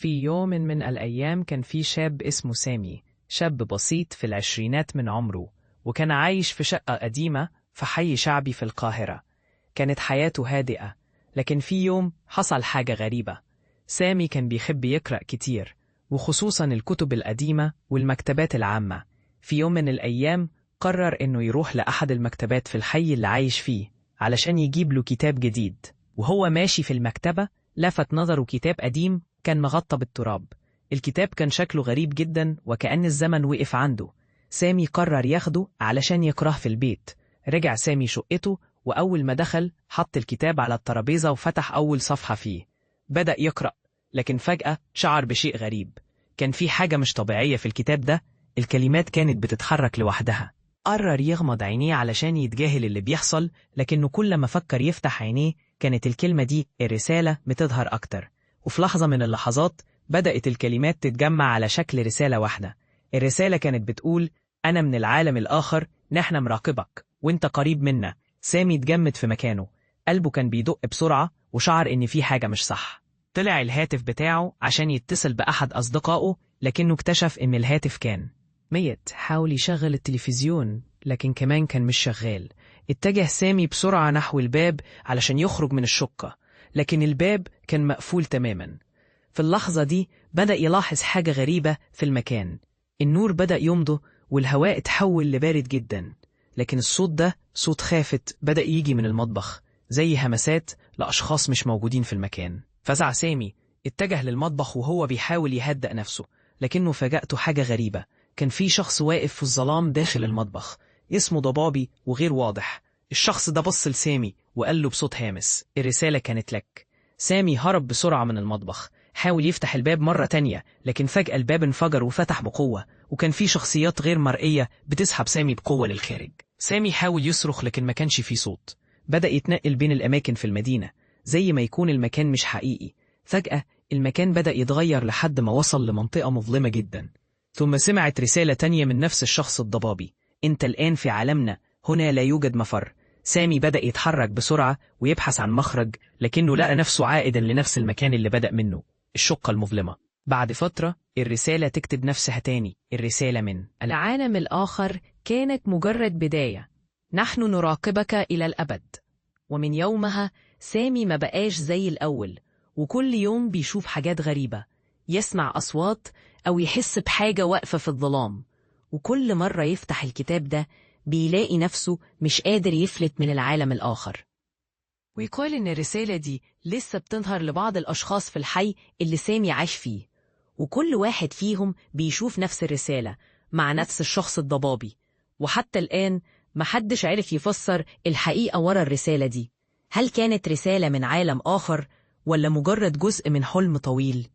في يوم من الأيام كان في شاب اسمه سامي، شاب بسيط في العشرينات من عمره، وكان عايش في شقة قديمة في حي شعبي في القاهرة. كانت حياته هادئة، لكن في يوم حصل حاجة غريبة. سامي كان بيحب يقرأ كتير، وخصوصا الكتب القديمة والمكتبات العامة. في يوم من الأيام قرر إنه يروح لأحد المكتبات في الحي اللي عايش فيه علشان يجيب له كتاب جديد. وهو ماشي في المكتبة لفت نظره كتاب قديم كان مغطى بالتراب. الكتاب كان شكله غريب جدا وكأن الزمن وقف عنده. سامي قرر ياخده علشان يقراه في البيت. رجع سامي شقته، وأول ما دخل حط الكتاب على الترابيزة وفتح أول صفحة فيه. بدأ يقرأ، لكن فجأة شعر بشيء غريب. كان في حاجة مش طبيعية في الكتاب ده، الكلمات كانت بتتحرك لوحدها. قرر يغمض عينيه علشان يتجاهل اللي بيحصل، لكنه كل ما فكر يفتح عينيه كانت الكلمة دي الرسالة بتظهر أكتر. وفي لحظة من اللحظات بدأت الكلمات تتجمع على شكل رسالة واحدة. الرسالة كانت بتقول: أنا من العالم الآخر، نحن مراقبك وانت قريب منا. سامي اتجمد في مكانه، قلبه كان بيدق بسرعة وشعر إن في حاجة مش صح. طلع الهاتف بتاعه عشان يتصل بأحد أصدقائه، لكنه اكتشف إن الهاتف كان ميت. حاول يشغل التلفزيون لكن كمان كان مش شغال. اتجه سامي بسرعة نحو الباب علشان يخرج من الشقة، لكن الباب كان مقفول تماما. في اللحظة دي بدأ يلاحظ حاجة غريبة في المكان. النور بدأ يمضي والهواء اتحول لبارد جدا، لكن الصوت ده صوت خافت بدأ يجي من المطبخ، زي همسات لأشخاص مش موجودين في المكان. فزع سامي، اتجه للمطبخ وهو بيحاول يهدأ نفسه، لكنه فاجأته حاجة غريبة. كان في شخص واقف في الظلام داخل المطبخ، اسمه ضبابي وغير واضح. الشخص ده بص لسامي وقال له بصوت هامس: الرسالة كانت لك. سامي هرب بسرعة من المطبخ، حاول يفتح الباب مرة تانية، لكن فجأة الباب انفجر وفتح بقوة، وكان في شخصيات غير مرئية بتسحب سامي بقوة للخارج. سامي حاول يصرخ لكن ما كانش فيه صوت. بدأ يتنقل بين الأماكن في المدينة زي ما يكون المكان مش حقيقي. فجأة المكان بدأ يتغير لحد ما وصل لمنطقة مظلمة جدا. ثم سمعت رسالة تانية من نفس الشخص الضبابي: أنت الآن في عالمنا، هنا لا يوجد مفر. سامي بدأ يتحرك بسرعة ويبحث عن مخرج، لكنه لقى نفسه عائدا لنفس المكان اللي بدأ منه، الشقة المظلمة. بعد فترة الرسالة تكتب نفسها تاني: الرسالة من العالم الآخر كانت مجرد بداية، نحن نراقبك إلى الأبد. ومن يومها سامي ما بقاش زي الأول، وكل يوم بيشوف حاجات غريبة، يسمع أصوات أو يحس بحاجة واقفة في الظلام. وكل مرة يفتح الكتاب ده بيلاقي نفسه مش قادر يفلت من العالم الآخر. ويقال إن الرسالة دي لسه بتظهر لبعض الأشخاص في الحي اللي سامي عاش فيه، وكل واحد فيهم بيشوف نفس الرسالة مع نفس الشخص الضبابي. وحتى الآن محدش عرف يفسر الحقيقة ورا الرسالة دي. هل كانت رسالة من عالم آخر ولا مجرد جزء من حلم طويل؟